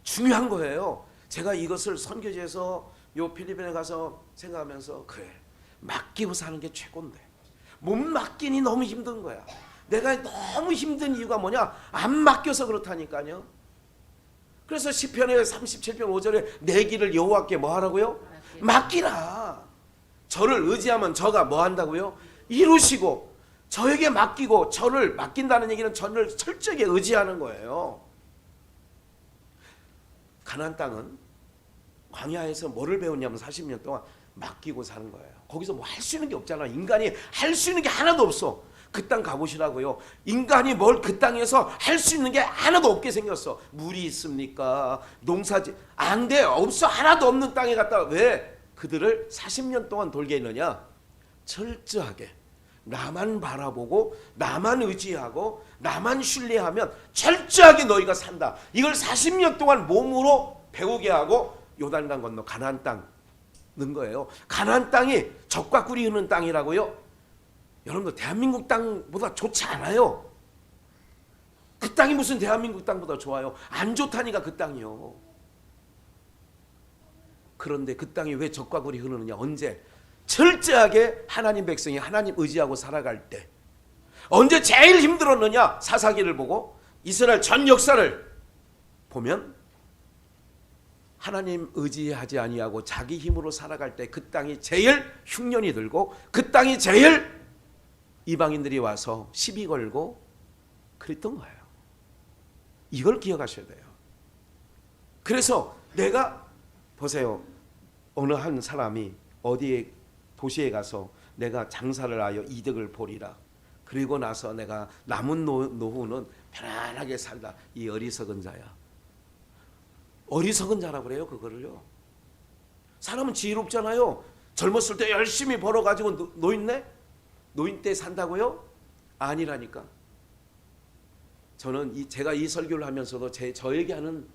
중요한 거예요. 제가 이것을 선교지에서 요 필리핀에 가서 생각하면서 그래 맡기고 사는 게 최고인데 못 맡기니 너무 힘든 거야. 내가 너무 힘든 이유가 뭐냐? 안 맡겨서 그렇다니까요. 그래서 시편의 37편 5절에 내 길을 여호와께 뭐 하라고요? 맡기라. 저를 의지하면 저가 뭐 한다고요? 이루시고 저에게 맡기고 저를 맡긴다는 얘기는 저를 철저하게 의지하는 거예요. 가나안 땅은 광야에서 뭐를 배웠냐면 40년 동안 맡기고 사는 거예요. 거기서 뭐 할 수 있는 게 없잖아. 인간이 할 수 있는 게 하나도 없어. 그 땅 가보시라고요. 인간이 뭘 그 땅에서 할 수 있는 게 하나도 없게 생겼어. 물이 있습니까? 농사지 안 돼. 없어. 하나도 없는 땅에 갔다가 왜 그들을 40년 동안 돌게 했느냐? 철저하게 나만 바라보고 나만 의지하고 나만 신뢰하면 철저하게 너희가 산다. 이걸 40년 동안 몸으로 배우게 하고 요단강 건너 가나안 땅 넣은 거예요. 가나안 땅이 젖과 꿀이 흐르는 땅이라고요. 여러분들 대한민국 땅보다 좋지 않아요. 그 땅이 무슨 대한민국 땅보다 좋아요. 안 좋다니까 그 땅이요. 그런데 그 땅이 왜 젖과 꿀이 흐르느냐? 언제? 철저하게 하나님 백성이 하나님 의지하고 살아갈 때. 언제 제일 힘들었느냐? 사사기를 보고 이스라엘 전 역사를 보면 하나님 의지하지 아니하고 자기 힘으로 살아갈 때 그 땅이 제일 흉년이 들고 그 땅이 제일 이방인들이 와서 시비 걸고 그랬던 거예요. 이걸 기억하셔야 돼요. 그래서 내가 보세요. 어느 한 사람이 어디에 도시에 가서 내가 장사를 하여 이득을 보리라. 그리고 나서 내가 남은 노후는 편안하게 살다. 이 어리석은 자야. 어리석은 자라고 그래요. 그거를요. 사람은 지혜롭잖아요. 젊었을 때 열심히 벌어가지고 노인 때 산다고요? 아니라니까. 저는 제가 이 설교를 하면서도 저에게 하는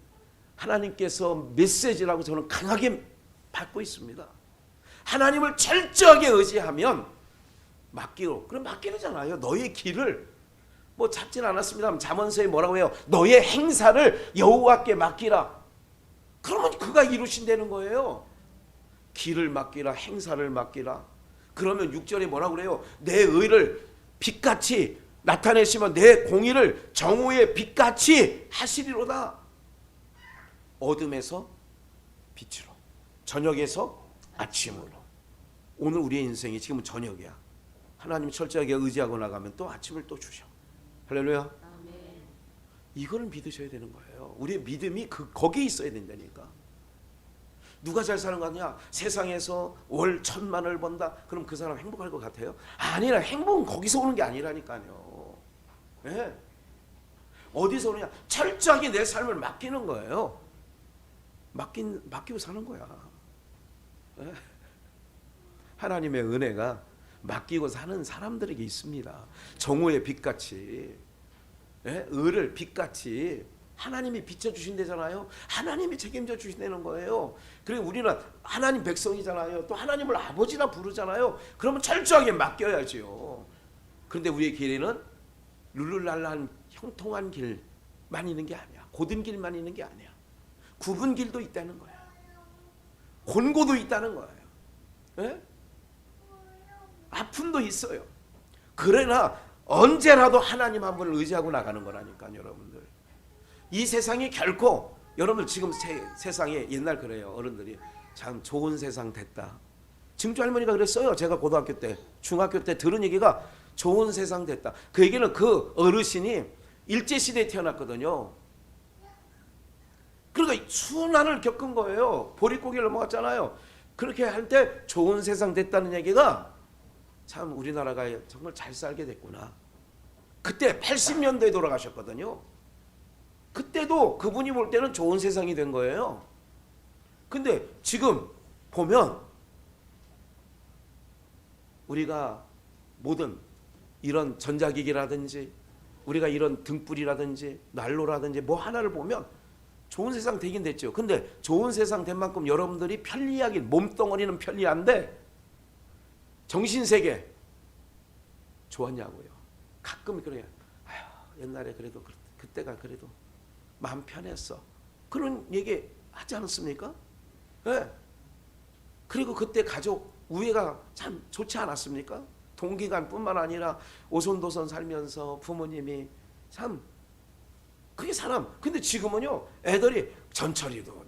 하나님께서 메시지라고 저는 강하게 받고 있습니다. 하나님을 철저하게 의지하면 맡기로. 그럼 맡기잖아요. 너의 길을 뭐 잡진 않았습니다만 잠언서에 뭐라고 해요? 너의 행사를 여호와께 맡기라. 그러면 그가 이루신다는 거예요. 길을 맡기라, 행사를 맡기라. 그러면 6절에 뭐라고 그래요? 내 의를 빛같이 나타내시면 내 공의를 정오의 빛같이 하시리로다. 어둠에서 빛으로, 저녁에서 아침으로. 오늘 우리의 인생이 지금은 저녁이야. 하나님 철저하게 의지하고 나가면 또 아침을 또 주셔. 할렐루야. 이걸 믿으셔야 되는 거예요. 우리의 믿음이 거기에 있어야 된다니까. 누가 잘 사는 거 같냐? 세상에서 월 1,000만을 번다. 그럼 그 사람 행복할 것 같아요? 아니라 행복은 거기서 오는 게 아니라니까요. 네. 어디서 오느냐? 철저하게 내 삶을 맡기는 거예요. 맡기고 사는 거야. 네. 하나님의 은혜가 맡기고 사는 사람들에게 있습니다. 정오의 빛같이, 네? 을을 빛같이 하나님이 비춰주신다잖아요. 하나님이 책임져 주신다는 거예요. 그리고 우리는 하나님 백성이잖아요. 또 하나님을 아버지라 부르잖아요. 그러면 철저하게 맡겨야죠. 그런데 우리의 길에는 룰루랄라한 형통한 길만 있는 게 아니야. 고든 길만 있는 게 아니야. 굽은 길도 있다는 거야. 곤고도 있다는 거예요. 네? 아픔도 있어요. 그러나 언제라도 하나님 한 분을 의지하고 나가는 거라니까요, 여러분들. 이 세상이 결코, 여러분들 지금 세상에 옛날 그래요. 어른들이 참 좋은 세상 됐다. 증조 할머니가 그랬어요. 제가 고등학교 때, 중학교 때 들은 얘기가 좋은 세상 됐다. 그 얘기는 그 어르신이 일제시대에 태어났거든요. 그러니까 순환을 겪은 거예요. 보릿고개를 넘어갔잖아요. 그렇게 할 때 좋은 세상 됐다는 얘기가 참 우리나라가 정말 잘 살게 됐구나. 그때 80년대에 돌아가셨거든요. 그때도 그분이 볼 때는 좋은 세상이 된 거예요. 근데 지금 보면 우리가 모든 이런 전자기기라든지 우리가 이런 등불이라든지 난로라든지 뭐 하나를 보면 좋은 세상 되긴 됐죠. 근데 좋은 세상 된 만큼 여러분들이 편리하긴, 몸뚱어리는 편리한데 정신세계 좋았냐고요. 가끔 그래요. 아휴, 옛날에 그래도 그때가 그래도 마음 편했어. 그런 얘기 하지 않았습니까? 네. 그리고 그때 가족 우애가 참 좋지 않았습니까? 동기간뿐만 아니라 오손도손 살면서 부모님이 참 그게 사람. 근데 지금은요, 애들이 전철이도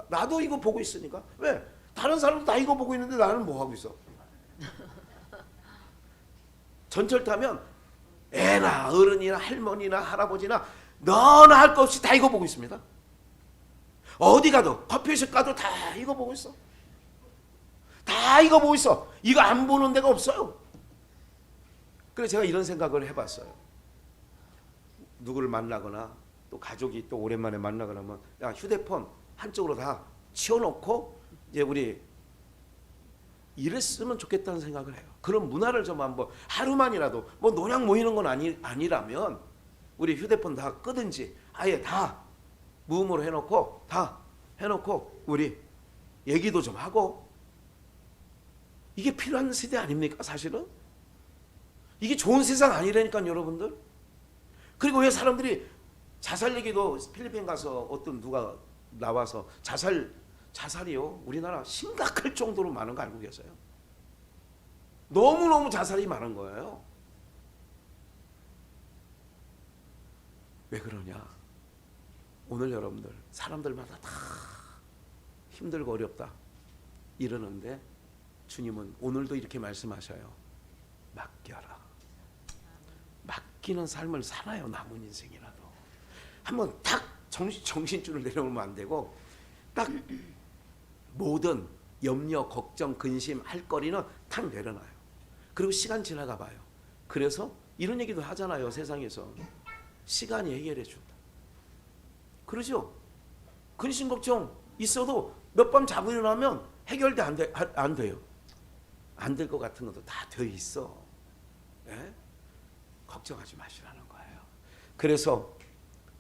나도 이거 보고 있으니까. 왜? 다른 사람도 다 이거 보고 있는데 나는 뭐 하고 있어? 전철 타면 애나 어른이나 할머니나 할아버지나 너나 할 것 없이 다 이거 보고 있습니다. 어디 가도 커피숍 가도 다 이거 보고 있어. 다 이거 보고 있어. 이거 안 보는 데가 없어요. 그래서 제가 이런 생각을 해봤어요. 누구를 만나거나 또 가족이 또 오랜만에 만나거나 하면 야, 휴대폰 한쪽으로 다 치워놓고 이제 우리 이랬으면 좋겠다는 생각을 해요. 그런 문화를 좀 한번 하루만이라도 뭐 노냥 모이는 건 아니라면 우리 휴대폰 다 끄든지 아예 다 무음으로 해놓고 다 해놓고 우리 얘기도 좀 하고, 이게 필요한 세대 아닙니까 사실은? 이게 좋은 세상 아니라니까요 여러분들. 그리고 왜 사람들이 자살 얘기도 필리핀 가서 어떤 누가 나와서 자살이요 우리나라 심각할 정도로 많은 거 알고 계세요? 너무너무 자살이 많은 거예요. 왜 그러냐? 오늘 여러분들 사람들마다 다 힘들고 어렵다 이러는데 주님은 오늘도 이렇게 말씀하셔요. 맡겨라. 맡기는 삶을 살아요. 남은 인생이라도. 한번 딱 정신줄을 내려놓으면 안 되고 딱 모든 염려, 걱정, 근심, 할 거리는 탁 내려놔요. 그리고 시간 지나가 봐요. 그래서 이런 얘기도 하잖아요. 세상에서 시간이 해결해 준다. 그러죠? 근심 걱정 있어도 몇 밤 자고 일어나면 해결돼 안 돼요. 안 될 것 같은 것도 다 돼 있어. 네? 걱정하지 마시라는 거예요. 그래서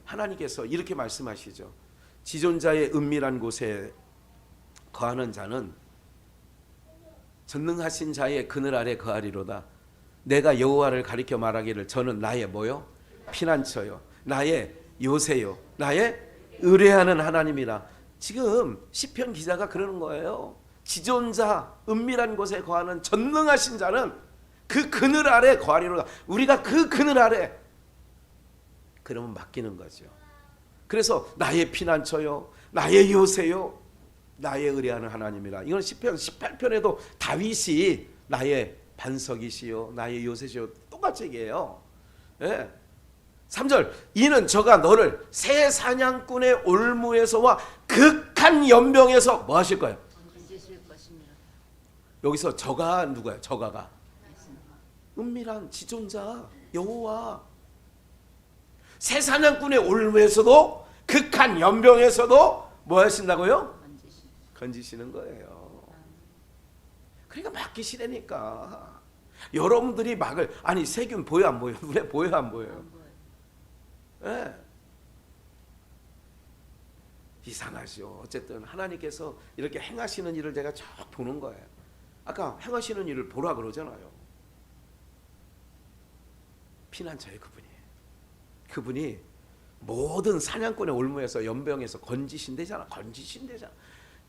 하나님께서 이렇게 말씀하시죠. 지존자의 은밀한 곳에 거하는 자는 전능하신 자의 그늘 아래 거하리로다. 내가 여호와를 가리켜 말하기를 저는 나의 뭐요? 피난처요. 나의 요새요. 나의 의뢰하는 하나님이라. 지금 시편 기자가 그러는 거예요. 지존자 은밀한 곳에 거하는 전능하신 자는 그 그늘 아래 거하리로다. 우리가 그 그늘 아래 그러면 맡기는 거죠. 그래서 나의 피난처요, 나의 요새요, 나의 의뢰하는 하나님이라. 이건 시편 18편에도 다윗이 나의 반석이시요 나의 요새시요 똑같이 얘기해요. 예. 3절 이는 저가 너를 새 사냥꾼의 올무에서와 극한 연병에서 뭐 하실 거예요? 여기서 저가 누구예요? 저가가 은밀한 지존자 여호와. 새 사냥꾼의 올무에서도 극한 연병에서도 뭐 하신다고요? 건지시는 거예요. 그러니까 맡기시라니까. 여러분들이 막을 아니 세균 보여 안 보여? 눈에 보여 안 보여요? 네. 이상하죠. 어쨌든 하나님께서 이렇게 행하시는 일을 제가 쭉 보는 거예요. 아까 행하시는 일을 보라 그러잖아요. 피난처의 그분이 모든 사냥꾼의 올무에서 연병에서 건지신대잖아.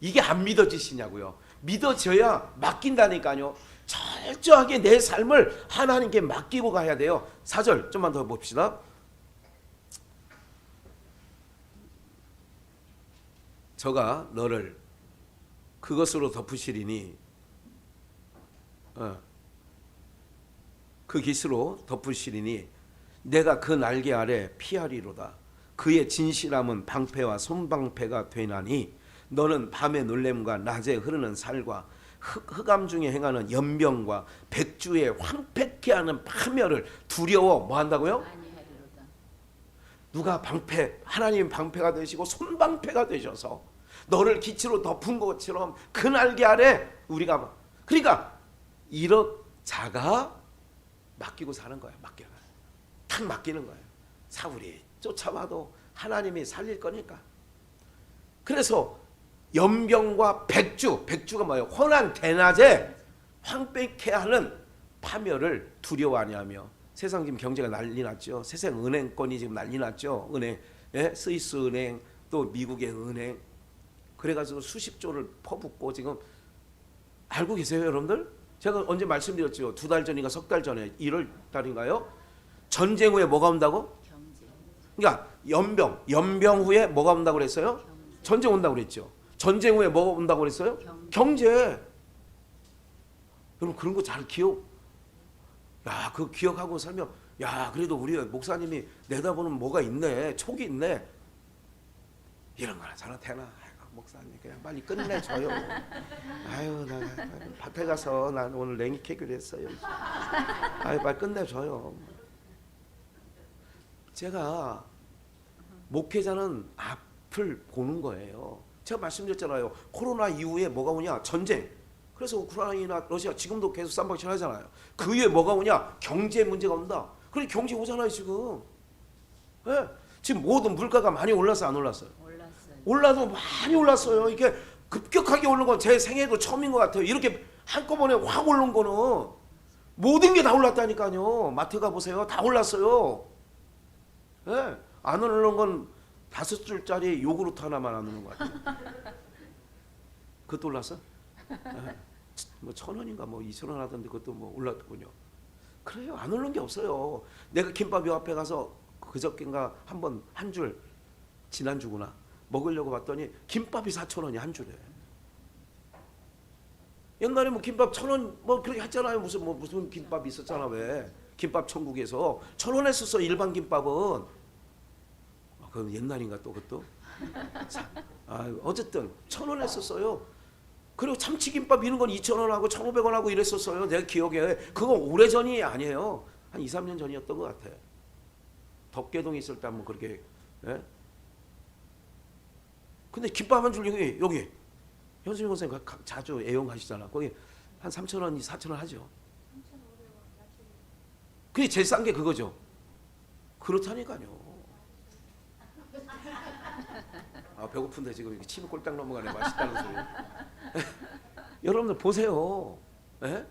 이게 안 믿어지시냐고요. 믿어져야 맡긴다니까요. 철저하게 내 삶을 하나님께 맡기고 가야 돼요. 4절 좀만 더 봅시다. 저가 너를 그것으로 덮으시리니 그 깃으로 덮으시리니 내가 그 날개 아래 피하리로다. 그의 진실함은 방패와 손방패가 되나니 너는 밤의 놀램과 낮에 흐르는 살과 흑암 중에 행하는 연병과 백주의 황폐케 하는 파멸을 두려워 뭐 한다고요? 누가 방패, 하나님 방패가 되시고 손방패가 되셔서 너를 기치로 덮은 것처럼 그 날개 아래 우리가 그러니까 이런 자가 맡기고 사는 거예요. 탁 맡기는 거예요. 사울이 쫓아와도 하나님이 살릴 거니까. 그래서 연병과 백주가 뭐예요? 혼한 대낮에 황폐케 하는 파멸을 두려워 아니하며. 세상 지금 경제가 난리 났죠. 세상 은행권이 지금 난리 났죠. 은행, 예? 스위스 은행, 또 미국의 은행. 그래가지고 수십조를 퍼붓고 지금 알고 계세요, 여러분들? 제가 언제 말씀드렸죠. 2달 전인가 석 달 전에 1월 달인가요? 전쟁 후에 뭐가 온다고? 경제. 그러니까 연병 후에 뭐가 온다고 그랬어요? 전쟁 온다고 그랬죠. 전쟁 후에 뭐가 온다고 그랬어요? 경제. 여러분 그런 거 잘 그거 기억하고 살면 그래도 우리 목사님이 내다보는 뭐가 있네, 촉이 있네. 이런 거나 저나 되나. 목사님 그냥 빨리 끝내줘요. 아유 나 밭에 가서 난 오늘 냉이 캐기로 했어요. 아유 빨리 끝내줘요. 제가 목회자는 앞을 보는 거예요. 제가 말씀드렸잖아요. 코로나 이후에 뭐가 오냐? 전쟁. 그래서 우크라이나 러시아 지금도 계속 쌈박질 하잖아요. 그 이후에 뭐가 오냐? 경제 문제가 온다. 그래 경제 오잖아요 지금. 네? 지금 모든 물가가 많이 올랐어요 안 올랐어요? 올라도 많이 올랐어요. 이게 급격하게 오른 건 제 생애도 처음인 것 같아요. 이렇게 한꺼번에 확 오른 거는 모든 게 다 올랐다니까요. 마트 가보세요. 다 올랐어요. 네? 안 오른 건 5줄짜리 요구르트 하나만 안 오른 것 같아요. 그것도 올랐어? 네. 뭐 1,000원인가 뭐 2,000원 하던데 그것도 뭐 올랐군요. 그래요. 안 오른 게 없어요. 내가 김밥 요 앞에 가서 그저께인가 한 줄 지난주구나 먹으려고 봤더니 김밥이 4,000원이 한 줄에. 옛날에 뭐 김밥 1,000원 뭐 그렇게 했잖아요. 무슨 김밥이 있었잖아. 왜 김밥 천국에서 1,000원 했었어 일반 김밥은. 그건 옛날인가 또 그것도. 어쨌든 1,000원 했었어요. 그리고 참치김밥 이런 건 2,000원하고 1,500원하고 이랬었어요. 내 기억에. 그거 오래전이 아니에요. 한 2, 3년 전이었던 것 같아. 덕계동에 있을 때 한번 그렇게. 예? 근데 김밥 한 줄 여기 현수민 선생님 자주 애용하시잖아. 거기 한 3,000원, 4,000원 하죠. 그게 제일 싼 게 그거죠. 그렇다니까요. 배고픈데 지금 이렇게 침이 꼴딱 넘어가네. 맛있다는 소리. 여러분들 보세요. 에?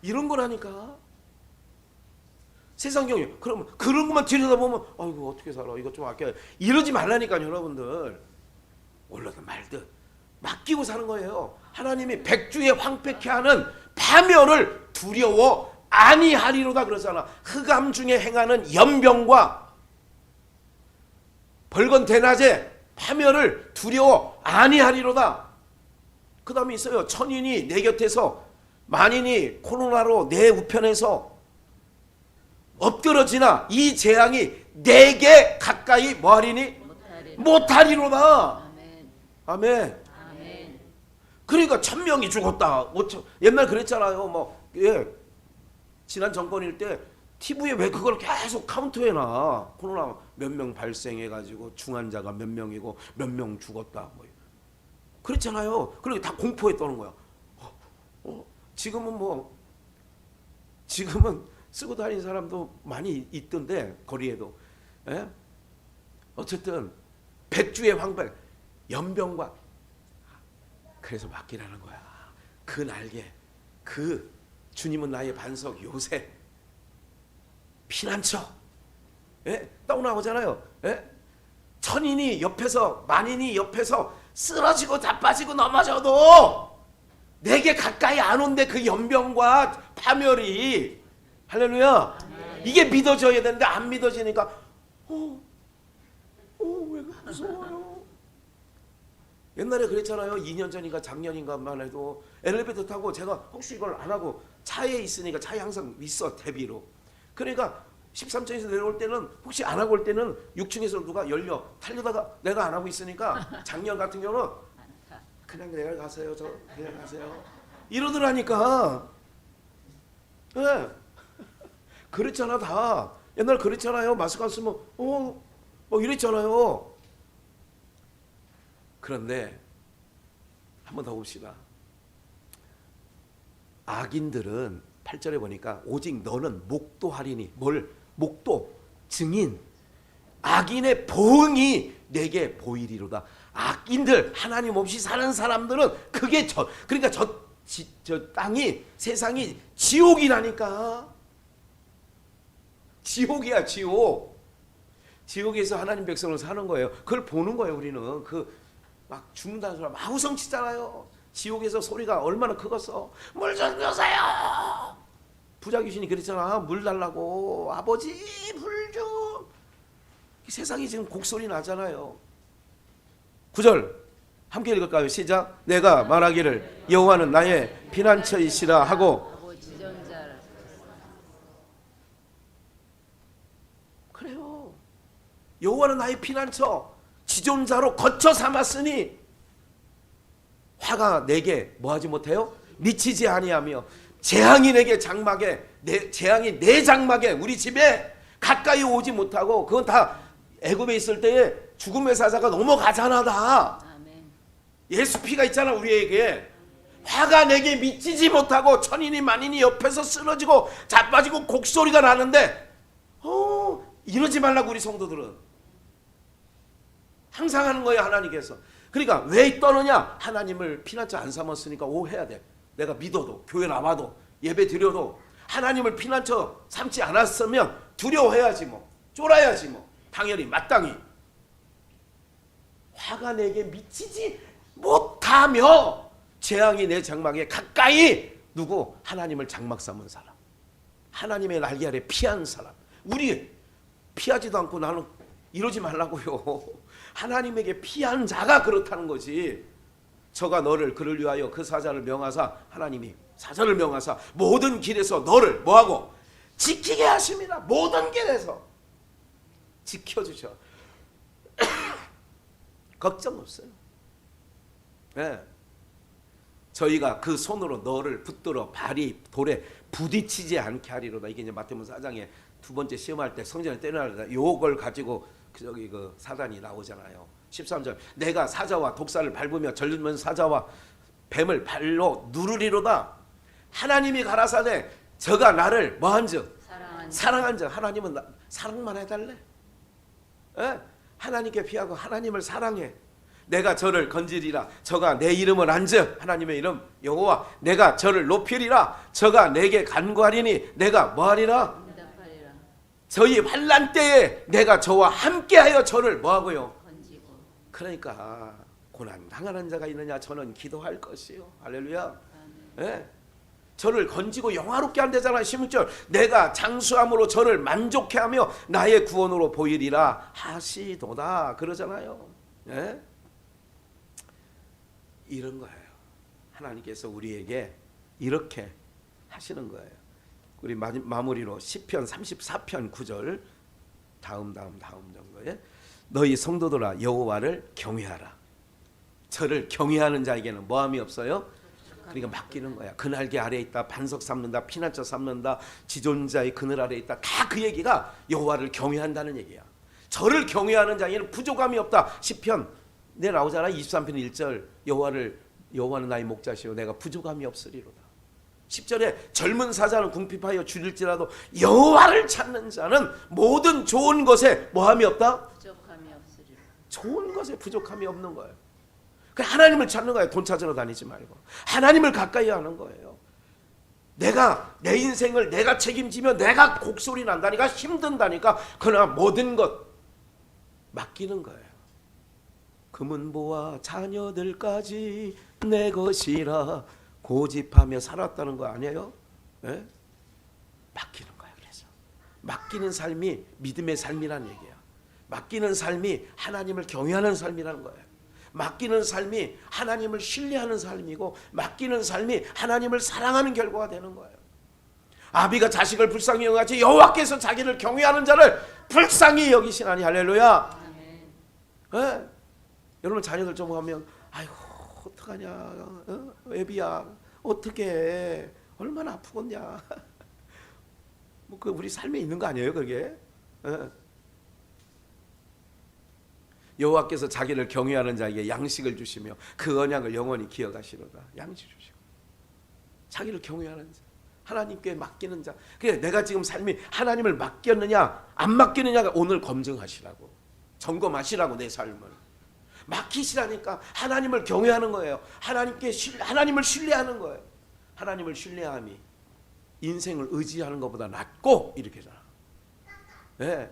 이런 거라니까. 세상 경영. 그러면 그런 것만 들여다보면 아이고 어떻게 살아. 이거 좀 아껴. 이러지 말라니까요. 여러분들. 올라든 말든 맡기고 사는 거예요. 하나님이 백주에 황폐케 하는 파멸을 두려워 아니하리로다 그러잖아. 흑암 중에 행하는 연병과 벌건 대낮에 파멸을 두려워 아니하리로다. 그 다음에 있어요. 천인이 내 곁에서 만인이 코로나로 내 우편에서 엎드러지나 이 재앙이 내게 가까이 뭐하리니? 못하리로다. 아멘. 아멘. 그러니까 1,000명이 죽었다. 옛날 그랬잖아요. 뭐 지난 정권일 때 TV에 왜 그걸 계속 카운트해놔. 코로나 몇 명 발생해가지고 중환자가 몇 명이고 몇 명 죽었다. 뭐 그랬잖아요. 그리고 다 공포에 떠는 거야. 지금은 쓰고 다니는 사람도 많이 있던데 거리에도. 예? 어쨌든 백주의 황폐 연병과 그래서 맡기라는 거야. 그 날개 그 주님은 나의 반석 요새 피난처. 예? 떠나오잖아요. 예? 천인이 옆에서 만인이 옆에서 쓰러지고 자빠지고 넘어져도 내게 가까이 안 온대. 그 연병과 파멸이. 할렐루야. 이게 믿어져야 되는데 안 믿어지니까 왜 무서워요. 옛날에 그랬잖아요. 2년 전인가 작년인가만 해도 엘리베이터 타고 제가 혹시 이걸 안 하고 차에 있으니까 차에 항상 있어 대비로. 그러니까 13층에서 내려올 때는 혹시 안 하고 올 때는 6층에서 누가 열려 타려다가 내가 안 하고 있으니까 작년 같은 경우는 그냥 내려가세요. 저 그냥 가세요. 이러더라니까. 네. 그랬잖아 다. 옛날 그랬잖아요. 마스크 안 쓰면 이랬잖아요. 그런데 한 번 더 봅시다. 악인들은 8절에 보니까 오직 너는 목도하리니. 뭘? 목도, 증인. 악인의 보응이 내게 보이리로다. 악인들, 하나님 없이 사는 사람들은 그게 그러니까 저 땅이 세상이 지옥이라니까. 지옥이야 지옥. 지옥에서 하나님 백성을 사는 거예요. 그걸 보는 거예요. 우리는 막 죽는다는 사람 아우성 치잖아요. 지옥에서 소리가 얼마나 크겠어. 물 좀 주세요. 부자 귀신이 그랬잖아. 물 달라고. 아버지 물 좀. 세상이 지금 곡소리 나잖아요. 9절 함께 읽을까요? 시작. 내가 말하기를 여호와는 나의 피난처이시라 하고. 그래요. 여호와는 나의 피난처 지존자로 거쳐 삼았으니 화가 내게 뭐하지 못해요? 미치지 아니하며 재앙이 내게 장막에 재앙이 내 장막에 우리 집에 가까이 오지 못하고 그건 다 애굽에 있을 때에 죽음의 사자가 넘어가잖아 다. 아멘. 예수 피가 있잖아 우리에게. 화가 내게 미치지 못하고 천인이 만인이 옆에서 쓰러지고 자빠지고 곡소리가 나는데 이러지 말라고 우리 성도들은 항상 하는 거예요 하나님께서. 그러니까 왜 떠느냐? 하나님을 피난처 안 삼았으니까 오해야 돼. 내가 믿어도 교회 나와도 예배 드려도 하나님을 피난처 삼지 않았으면 두려워해야지 뭐 쫄아야지 뭐 당연히 마땅히. 화가 내게 미치지 못하며 재앙이 내 장막에 가까이 누구? 하나님을 장막 삼은 사람, 하나님의 날개 아래 피한 사람. 우리 피하지도 않고 나는 이러지 말라고요. 하나님에게 피한 자가 그렇다는 거지. 저가 너를 그를 위하여 그 사자를 명하사, 하나님이 사자를 명하사 모든 길에서 너를 뭐하고 지키게 하십니다. 모든 길에서 지켜주셔. 걱정 없어요. 네. 저희가 그 손으로 너를 붙들어 발이 돌에 부딪히지 않게 하리로다. 이게 이제 마태복음 4장에 두 번째 시험할 때 성전에 때려놔라. 요걸 가지고 저기 그 사단이 나오잖아요. 13절 내가 사자와 독사를 밟으며 젊은 사자와 뱀을 발로 누르리로다. 하나님이 가라사대 저가 나를 뭐한즉 사랑한즉. 하나님은 사랑만 해달래. 에? 하나님께 피하고 하나님을 사랑해. 내가 저를 건지리라. 저가 내 이름을 안즉, 하나님의 이름 여호와, 내가 저를 높이리라. 저가 내게 간구하리니 내가 뭐하리라? 응답하리라. 저희 환난 때에 내가 저와 함께하여 저를 뭐하고요? 건지고. 그러니까 고난 당하는 자가 있느냐? 저는 기도할 것이요. 할렐루야. 예? 저를 건지고 영화롭게 한대잖아. 16절 내가 장수함으로 저를 만족해 하며 나의 구원으로 보이리라 하시도다 그러잖아요. 예? 이런 거예요. 하나님께서 우리에게 이렇게 하시는 거예요. 우리 마무리로 시편 34편 9절 다음 정도에 너희 성도들아 여호와를 경외하라. 저를 경외하는 자에게는 뭐함이 없어요? 그러니까 맡기는 거야. 그 날개 아래에 있다. 반석 삼는다. 피난처 삼는다. 지존자의 그늘 아래에 있다. 다 그 얘기가 여호와를 경외한다는 얘기야. 저를 경외하는 자에게는 부족함이 없다. 시편 내 나오잖아. 23편 1절 여호와는 나의 목자시오 내가 부족함이 없으리로다. 10절에 젊은 사자는 궁핍하여 줄일지라도 여호와를 찾는 자는 모든 좋은 것에 뭐함이 없다? 부족함이 없으리라. 좋은 것에 부족함이 없는 거예요. 하나님을 찾는 거예요. 돈 찾으러 다니지 말고 하나님을 가까이 하는 거예요. 내가 내 인생을 내가 책임지며 내가 곡소리 난다니까 힘든다니까 그러나 모든 것 맡기는 거예요. 금은보와 자녀들까지 내 것이라 고집하며 살았다는 거 아니에요? 네? 맡기는 거예요. 그래서 맡기는 삶이 믿음의 삶이라는 얘기야. 맡기는 삶이 하나님을 경외하는 삶이라는 거예요. 맡기는 삶이 하나님을 신뢰하는 삶이고 맡기는 삶이 하나님을 사랑하는 결과가 되는 거예요. 아비가 자식을 불쌍히 여기같이 여호와께서 자기를 경외하는 자를 불쌍히 여기시나니. 할렐루야. 네? 여러분 자녀들 좀 하면 아이고 어떡하냐 애비야 어떻게 얼마나 아프겠냐. 뭐 그 우리 삶에 있는 거 아니에요 그게? 여호와께서 자기를 경외하는 자에게 양식을 주시며 그 언약을 영원히 기억하시로다. 양식 주시고 자기를 경외하는 자, 하나님께 맡기는 자. 그래 내가 지금 삶이 하나님을 맡겼느냐 안 맡기느냐가 오늘 검증하시라고, 점검하시라고. 내 삶을 맡기시라니까. 하나님을 경외하는 거예요. 하나님을 신뢰하는 거예요. 하나님을 신뢰함이 인생을 의지하는 것보다 낫고 이렇게잖아. 네.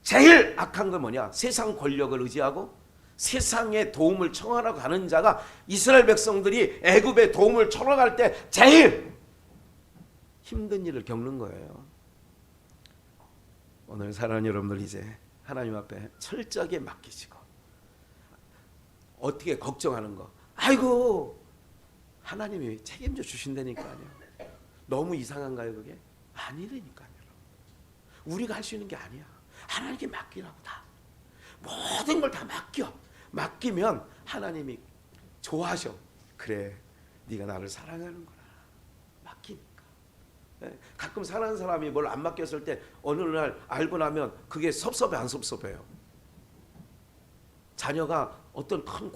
제일 악한 건 뭐냐? 세상 권력을 의지하고 세상의 도움을 청하러 가는 자가 이스라엘 백성들이 애굽의 도움을 청하러 때 제일 힘든 일을 겪는 거예요. 오늘 사랑하는 여러분들 이제 하나님 앞에 철저하게 맡기시고 어떻게 걱정하는 거 아이고 하나님이 책임져 주신다니까요. 너무 이상한가요 그게? 아니라니까요. 우리가 할 수 있는 게 아니야. 하나님께 맡기라고. 다 모든 걸 다 맡기면 하나님이 좋아하셔. 그래, 네가 나를 사랑하는구나. 맡기니까. 예, 가끔 사랑하는 사람이 뭘 안 맡겼을 때 어느 날 알고 나면 그게 섭섭해 안 섭섭해요? 자녀가 어떤 큰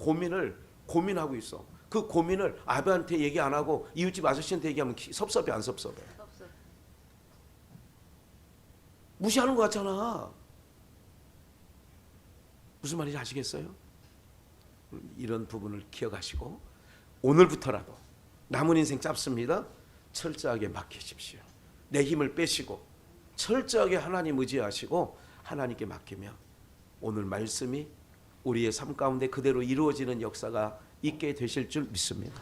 고민하고 있어. 그 고민을 아버한테 얘기 안 하고 이웃집 아저씨한테 얘기하면 섭섭해 안 섭섭해? 무시하는 것 같잖아. 무슨 말인지 아시겠어요? 이런 부분을 기억하시고 오늘부터라도 남은 인생 짧습니다. 철저하게 맡기십시오. 내 힘을 빼시고 철저하게 하나님 의지하시고 하나님께 맡기면 오늘 말씀이 우리의 삶 가운데 그대로 이루어지는 역사가 있게 되실 줄 믿습니다.